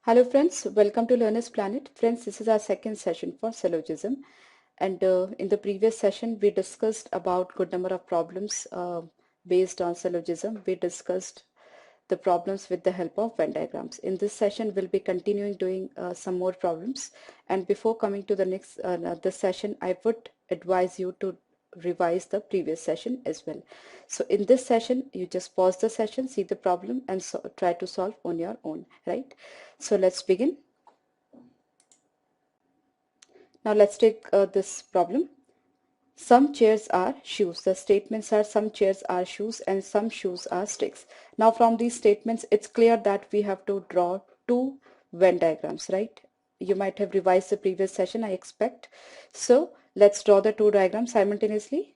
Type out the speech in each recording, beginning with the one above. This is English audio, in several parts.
Hello friends, welcome to Learner's Planet. Friends, this is our second session for syllogism, and in the previous session we discussed about good number of problems based on syllogism. We discussed the problems with the help of Venn diagrams. In this session we'll be continuing doing some more problems, and before coming to the next this session I would advise you to revise the previous session as well. So in this session you just pause the session, see the problem and try to solve on your own, right? So let's begin. Now let's take this problem. Some chairs are shoes. The statements are some chairs are shoes and some shoes are sticks. Now from these statements it's clear that we have to draw two Venn diagrams, right? You might have revised the previous session, I expect. So let's draw the two diagrams simultaneously.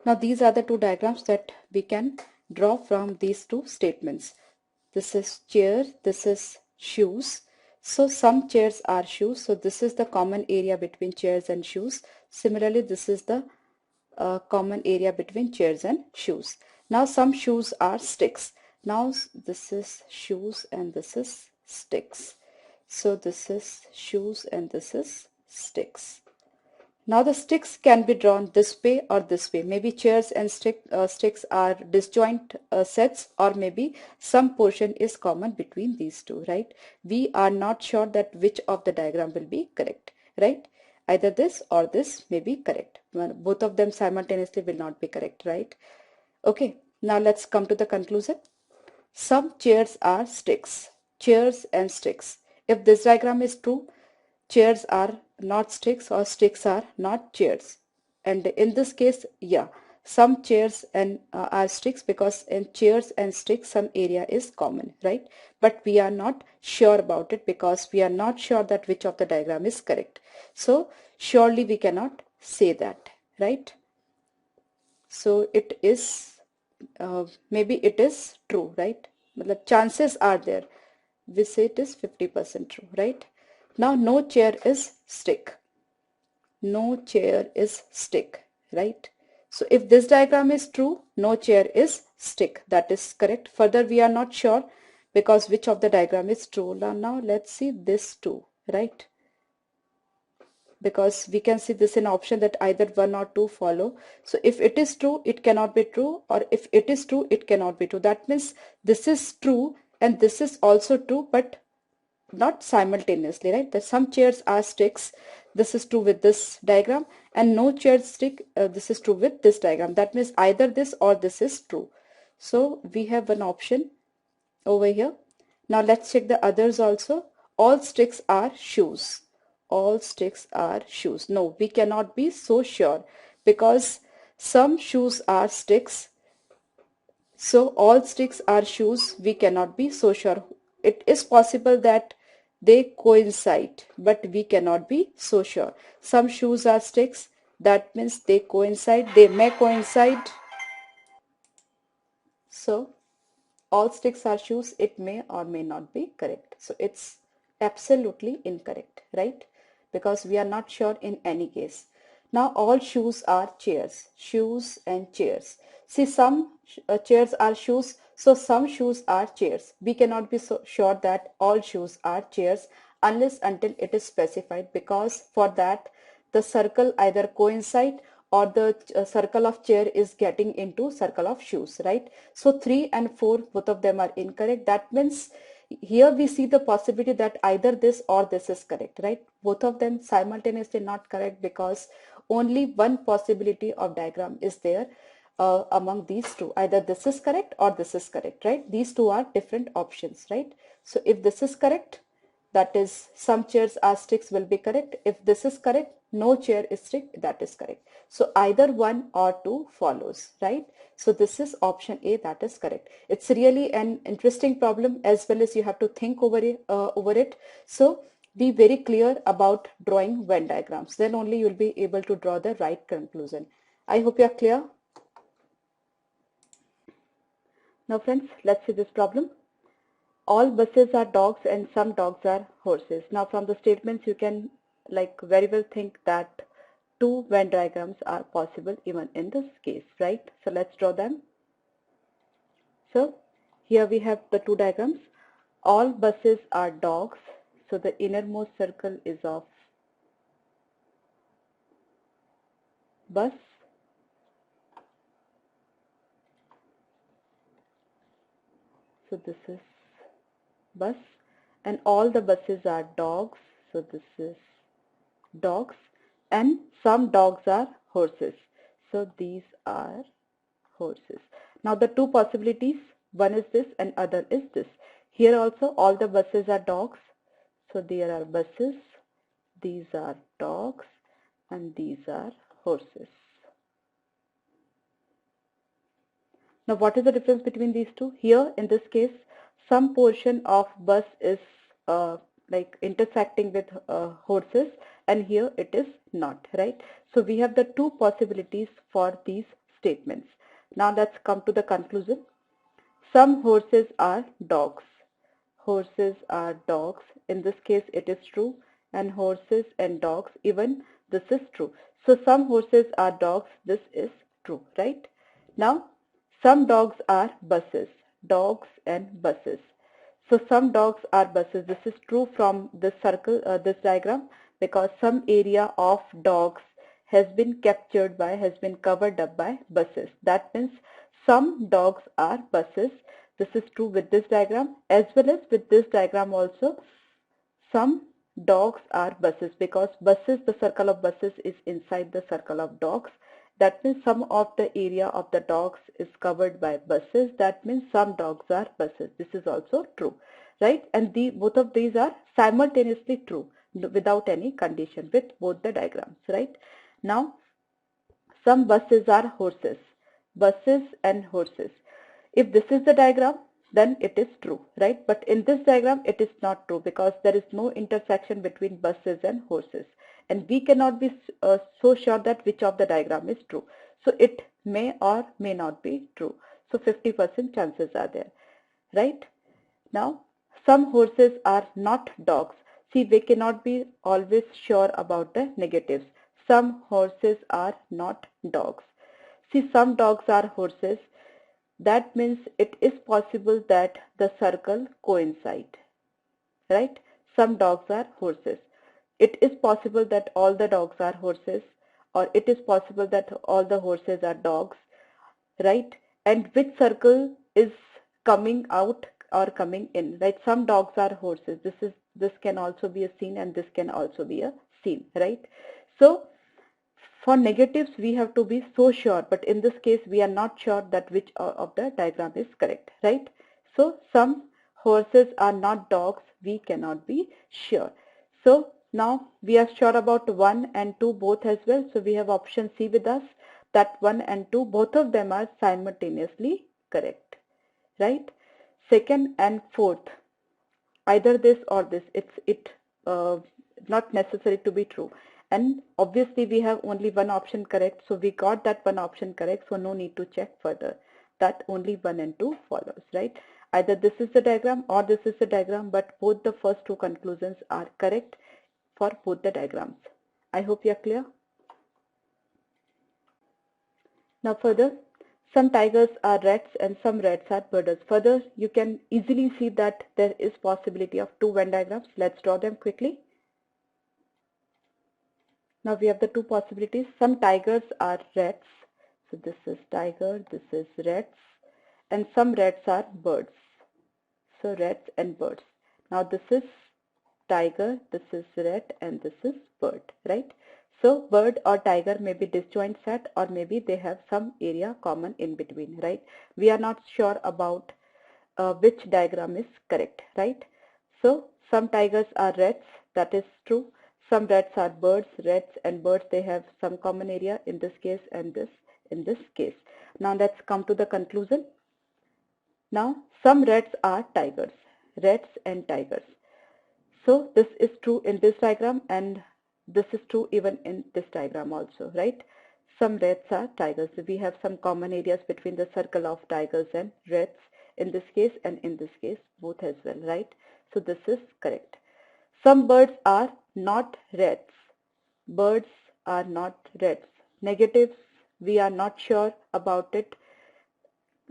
Now these are the two diagrams that we can draw from these two statements. This is chair, this is shoes. So some chairs are shoes. So this is the common area between chairs and shoes. Similarly, this is the common area between chairs and shoes. Now some shoes are sticks. Now this is shoes and this is sticks. So this is shoes and this is sticks. Now the sticks can be drawn this way or this way. Maybe chairs and sticks are disjoint sets, or maybe some portion is common between these two, right? We are not sure that which of the diagram will be correct, right? Either this or this may be correct. Both of them simultaneously will not be correct, right? Okay, now let's come to the conclusion. Some chairs are sticks. Chairs and sticks. If this diagram is true, chairs are not sticks or sticks are not chairs. And in this case, yeah, some chairs and are sticks, because in chairs and sticks some area is common, right? But we are not sure about it because we are not sure that which of the diagram is correct. So surely we cannot say that, right? So it is maybe it is true, right? The chances are there. We say it is 50% true, right? Now no chair is stick. No chair is stick, right? So if this diagram is true, no chair is stick. That is correct. Further, we are not sure because which of the diagram is true. Now let's see this too, right? Because we can see this in option that either one or two follow. So if it is true, it cannot be true, or if it is true, it cannot be true. That means this is true and this is also true, but not simultaneously, right? That some chairs are sticks. This is true with this diagram, and no chair stick. This is true with this diagram. That means either this or this is true. So we have one option over here. Now let's check the others also. All sticks are shoes. All sticks are shoes. No, we cannot be so sure because some shoes are sticks. So all sticks are shoes. We cannot be so sure. It is possible that they coincide, but we cannot be so sure. Some shoes are sticks. That means they coincide. They may coincide. So all sticks are shoes, it may or may not be correct. So it's absolutely incorrect, right? Because we are not sure in any case. Now all shoes are chairs. Shoes and chairs. See, some chairs are shoes, so some shoes are chairs. We cannot be so sure that all shoes are chairs unless until it is specified, because for that the circle either coincide or the circle of chair is getting into circle of shoes, right? So 3 and 4, both of them are incorrect. That means here we see the possibility that either this or this is correct, right? Both of them simultaneously not correct because only one possibility of diagram is there among these two. Either this is correct or this is correct, right? These two are different options, right? So if this is correct, that is some chairs are sticks will be correct. If this is correct, no chair is stick, that is correct. So either one or two follows, right? So this is option A, that is correct. It's really an interesting problem, as well as you have to think over it. So be very clear about drawing Venn diagrams. Then only you'll be able to draw the right conclusion. I hope you are clear. Now friends, let's see this problem. All buses are dogs and some dogs are horses. Now from the statements you can very well think that two Venn diagrams are possible even in this case, right? So let's draw them. So here we have the two diagrams. All buses are dogs, so the innermost circle is of bus. So this is bus, and all the buses are dogs, so this is dogs, and some dogs are horses, so these are horses. Now the two possibilities, one is this and other is this. Here also all the buses are dogs, so there are buses, these are dogs, and these are horses. Now what is the difference between these two? Here in this case, some portion of bus is like intersecting with horses, and here it is not, right? So we have the two possibilities for these statements. Now let's come to the conclusion. Some horses are dogs. Horses are dogs. In this case it is true, and horses and dogs, even this is true. So some horses are dogs, this is true, right? Now some dogs are buses. Dogs and buses. So some dogs are buses. This is true from this circle, this diagram, because some area of dogs has been captured by, has been covered up by buses. That means some dogs are buses. This is true with this diagram as well as with this diagram also. Some dogs are buses, because buses, the circle of buses is inside the circle of dogs. That means some of the area of the dogs is covered by buses. That means some dogs are buses. This is also true, right? And both of these are simultaneously true without any condition with both the diagrams, right? Now some buses are horses. Buses and horses. If this is the diagram, then it is true, right? But in this diagram, it is not true, because there is no intersection between buses and horses. And we cannot be so sure that which of the diagram is true. So it may or may not be true. So 50% chances are there, right? Now, some horses are not dogs. See, we cannot be always sure about the negatives. Some horses are not dogs. See, some dogs are horses. That means it is possible that the circle coincide, right? Some dogs are horses. It is possible that all the dogs are horses, or it is possible that all the horses are dogs, right? And which circle is coming out or coming in, right? Some dogs are horses. This can also be a scene, and this can also be a scene, right? So for negatives, we have to be so sure, but in this case, we are not sure that which of the diagram is correct, right? So some horses are not dogs, we cannot be sure. So now we are sure about 1 and 2 both as well. So we have option C with us, that 1 and 2, both of them are simultaneously correct, right? Second and fourth, either this or this, it's not necessary to be true. And obviously we have only one option correct, so we got that one option correct, so no need to check further, that only 1 and 2 follows, right? Either this is the diagram or this is the diagram, but both the first two conclusions are correct for both the diagrams. I hope you are clear. Now further, some tigers are rats and some rats are birds. Further, you can easily see that there is possibility of two Venn diagrams. Let's draw them quickly. Now we have the two possibilities. Some tigers are rats. So this is tiger, this is rats, and some rats are birds. So rats and birds. Now this is tiger, this is rat, and this is bird, right? So bird or tiger may be disjoint set, or maybe they have some area common in between, right? We are not sure about which diagram is correct, right? So some tigers are rats, that is true. Some rats are birds. Rats and birds, they have some common area in this case and this in this case. Now let's come to the conclusion. Now some rats are tigers, rats and tigers. So this is true in this diagram, and this is true even in this diagram also, right? Some rats are tigers. We have some common areas between the circle of tigers and rats in this case, and in this case both as well, right? So this is correct. Some birds are not rats. Birds are not rats. Negatives, we are not sure about it,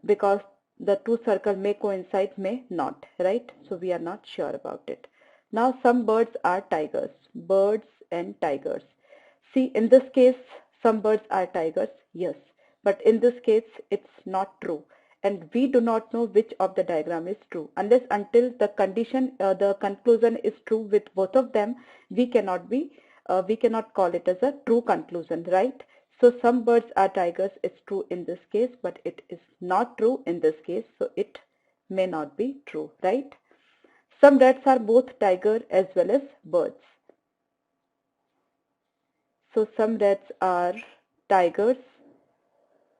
because the two circles may coincide, may not, right? So we are not sure about it. Now some birds are tigers, birds and tigers. See, in this case, some birds are tigers, yes, but in this case, it's not true. And we do not know which of the diagram is true. Unless until the condition, the conclusion is true with both of them, we cannot call it as a true conclusion, right? So some birds are tigers, it's true in this case, but it is not true in this case, so it may not be true, right? Some rats are both tiger as well as birds. So some rats are tigers,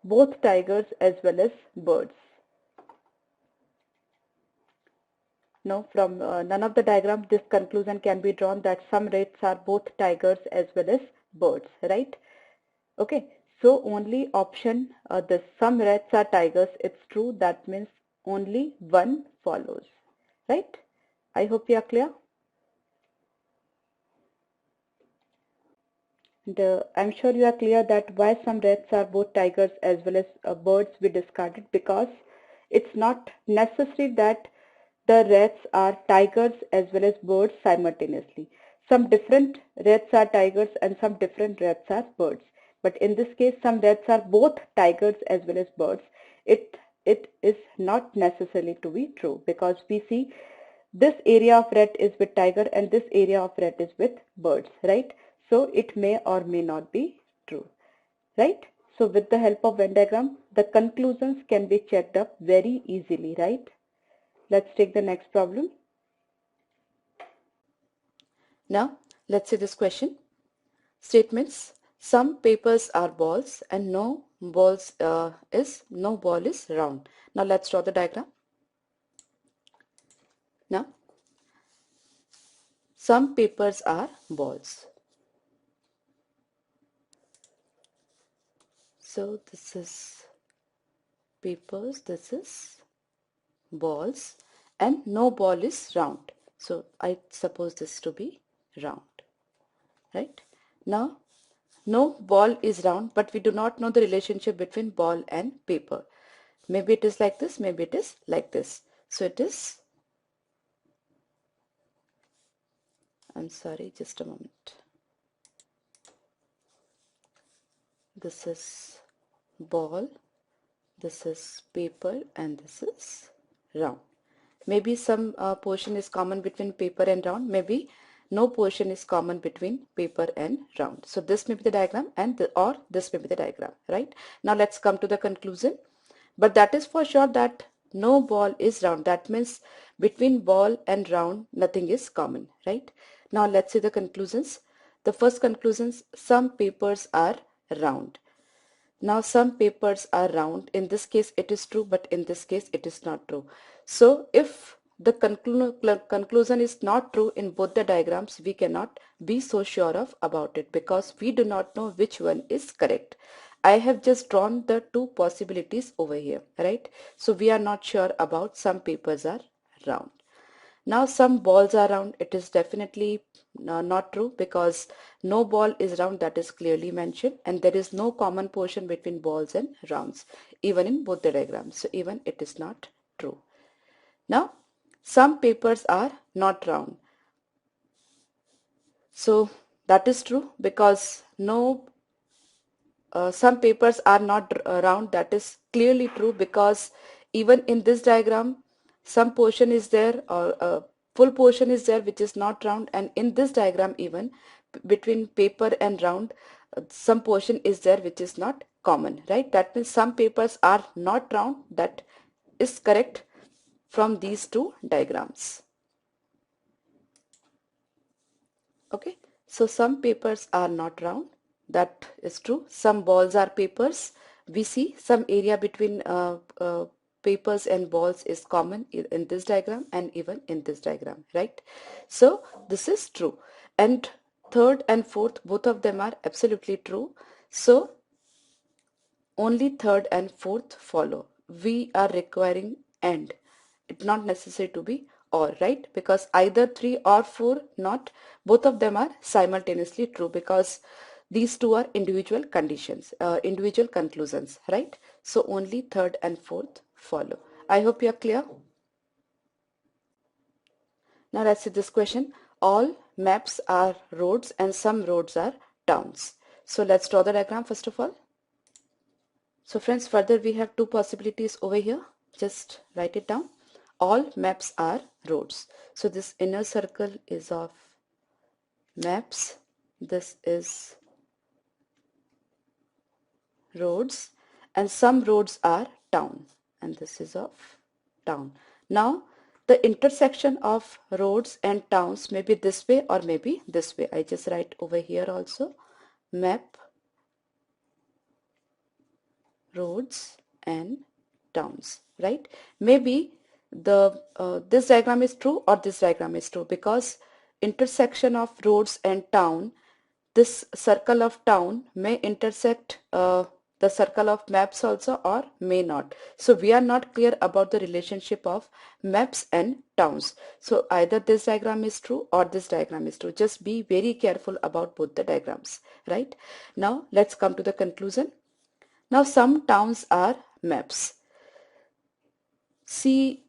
both tigers as well as birds. Now from none of the diagrams this conclusion can be drawn that some rats are both tigers as well as birds, right? Okay, so only option the some rats are tigers, it's true, that means only one follows, right? I hope you are clear. And I'm sure you are clear that why some rats are both tigers as well as birds we discarded, because it's not necessary that the rats are tigers as well as birds simultaneously. Some different rats are tigers and some different rats are birds. But in this case, some rats are both tigers as well as birds. It is not necessarily to be true, because we see this area of rat is with tiger and this area of rat is with birds, right? So it may or may not be true, right? So with the help of Venn diagram, the conclusions can be checked up very easily, right? Let's take the next problem. Now, let's see this question. Statements: some papers are balls and no ball is round. Now let's draw the diagram. Now, some papers are balls. So this is papers, this is balls, and no ball is round. So I suppose this to be round, right? Now, no ball is round, but we do not know the relationship between ball and paper. Maybe it is like this, maybe it is like this. So it is, I'm sorry, just a moment. This is ball, this is paper, and this is round. Maybe some portion is common between paper and round, maybe no portion is common between paper and round. So this may be the diagram and or this may be the diagram, right? Now let's come to the conclusion. But that is for sure that no ball is round. That means between ball and round nothing is common, right? Now let's see the conclusions. The first conclusions: some papers are round. Now some papers are round. In this case it is true, but in this case it is not true. So if the conclusion is not true in both the diagrams, we cannot be so sure of about it, because we do not know which one is correct. I have just drawn the two possibilities over here, right? So we are not sure about some papers are round. Now some balls are round. It is definitely not true, because no ball is round, that is clearly mentioned, and there is no common portion between balls and rounds even in both the diagrams. So even it is not true. Now some papers are not round. So that is true, because no some papers are not round. That is clearly true, because even in this diagram some portion is there, or full portion is there which is not round, and in this diagram even between paper and round some portion is there which is not common, right? That means some papers are not round. That is correct from these two diagrams. Okay, so some papers are not round, that is true. Some balls are papers. We see some area between papers and balls is common in this diagram and even in this diagram, right? So this is true. And third and fourth, both of them are absolutely true. So only third and fourth follow. We are requiring and. It's not necessary to be or, right? Because either 3 or 4, not both of them are simultaneously true, because these two are individual conditions, individual conclusions, right? So only third and fourth follow. I hope you are clear. Now let's see this question. All maps are roads and some roads are towns. So let's draw the diagram first of all. So friends, further we have two possibilities over here. Just write it down. All maps are roads. So this inner circle is of maps. This is roads and some roads are town, and this is of town. Now the intersection of roads and towns may be this way or maybe this way. I just write over here also map roads and towns, right? Maybe the this diagram is true or this diagram is true, because intersection of roads and town, this circle of town may intersect the circle of maps also or may not. So we are not clear about the relationship of maps and towns. So either this diagram is true or this diagram is true. Just be very careful about both the diagrams, right? Now let's come to the conclusion. Now some towns are maps. See,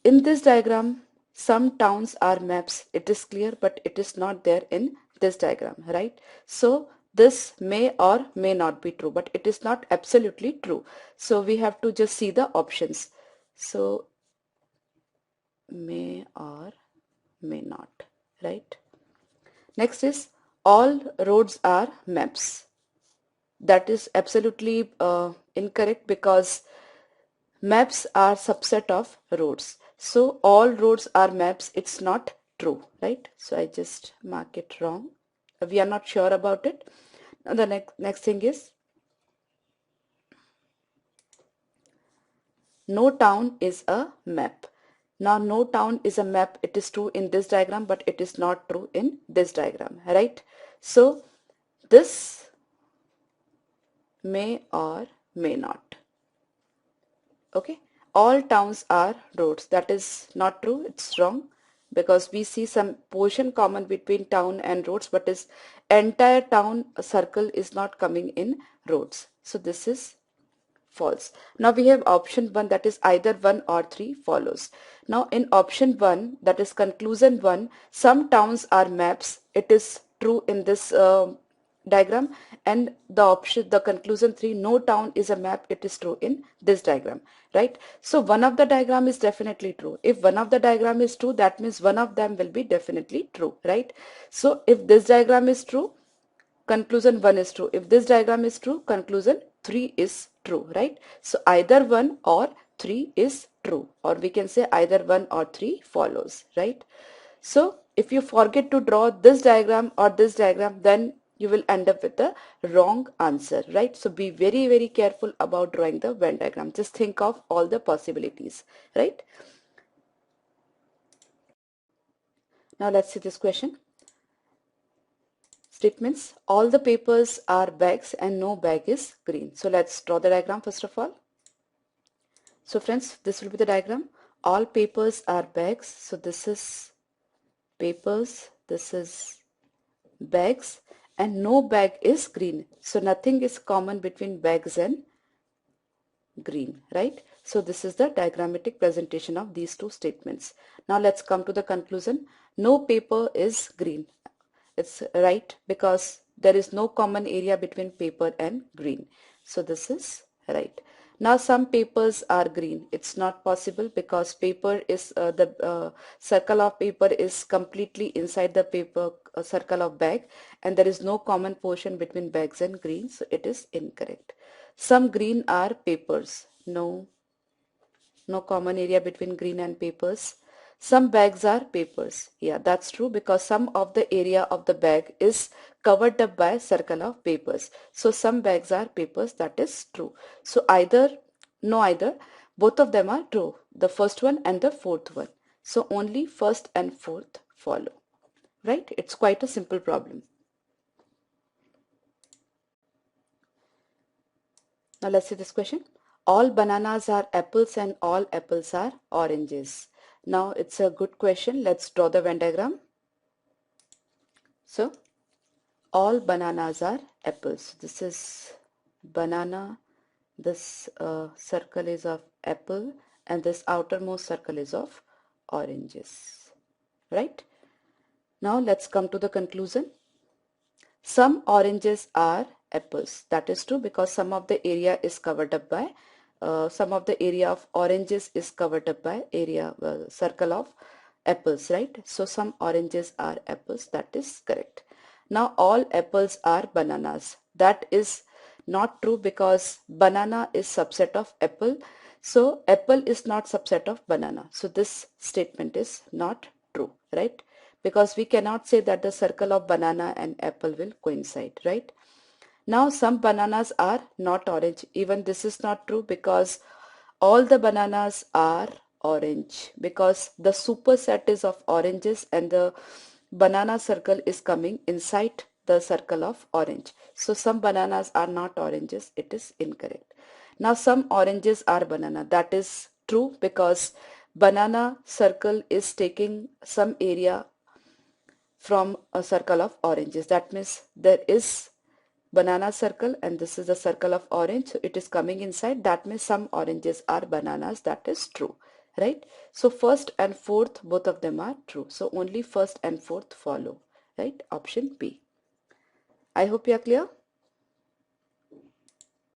in this diagram, some towns are maps. It is clear, but it is not there in this diagram, right? So this may or may not be true, but it is not absolutely true. So we have to just see the options. So may or may not, right? Next is all roads are maps. That is absolutely incorrect, because maps are subset of roads. So all roads are maps. It's not true, right? So I just mark it wrong. We are not sure about it. Now the next thing is no town is a map. Now no town is a map. It is true in this diagram, but it is not true in this diagram, right? So this may or may not. Okay, all towns are roads. That is not true. It's wrong, because we see some portion common between town and roads, but is entire town circle is not coming in roads. So this is false. Now we have option 1, that is either 1 or 3 follows. Now in option 1, that is conclusion 1, some towns are maps. It is true in this diagram, and the conclusion 3, no town is a map, it is true in this diagram, right? So one of the diagram is definitely true. If one of the diagram is true, that means one of them will be definitely true, right? So if this diagram is true, conclusion 1 is true. If this diagram is true, conclusion 3 is true, right? So either 1 or 3 is true, or we can say either 1 or 3 follows, right? So if you forget to draw this diagram or this diagram, then you will end up with the wrong answer, right? So be very, very careful about drawing the Venn diagram. Just think of all the possibilities, right? Now let's see this question. Statements: all the papers are bags and no bag is green. So let's draw the diagram first of all. So friends, this will be the diagram. All papers are bags. So this is papers, this is bags, and no bag is green. So nothing is common between bags and green, right? So this is the diagrammatic presentation of these two statements. Now let's come to the conclusion. No paper is green. It's right, because there is no common area between paper and green. So this is right. Now some papers are green. It's not possible, because paper is the circle of paper is completely inside the paper circle of bag, and there is no common portion between bags and green. So it is incorrect. Some green are papers. No common area between green and papers. Some bags are papers. Yeah, that's true, because some of the area of the bag is covered up by a circle of papers. So some bags are papers. That is true. So either, both of them are true. The first one and the fourth one. So only first and fourth follow. Right? It's quite a simple problem. Now let's see this question. All bananas are apples and all apples are oranges. Now it's a good question. Let's draw the Venn diagram. So all bananas are apples. This is banana. This circle is of apple, and this outermost circle is of oranges, right? Now let's come to the conclusion. Some oranges are apples. That is true because some of the area is covered up by some of the area of oranges is covered up by area circle of apples, right? So some oranges are apples. That is correct. Now all apples are bananas. That is not true because banana is subset of apple. So apple is not subset of banana. So this statement is not true, right? Because we cannot say that the circle of banana and apple will coincide, right? Now some bananas are not orange. Even this is not true because all the bananas are orange because the superset is of oranges and the banana circle is coming inside the circle of orange. So some bananas are not oranges. It is incorrect. Now some oranges are banana. That is true because banana circle is taking some area from a circle of oranges. That means there is banana circle and this is the circle of orange. So it is coming inside. That means some oranges are bananas. That is true, right? So first and fourth, both of them are true. So only first and fourth follow, right? Option B. I hope you are clear.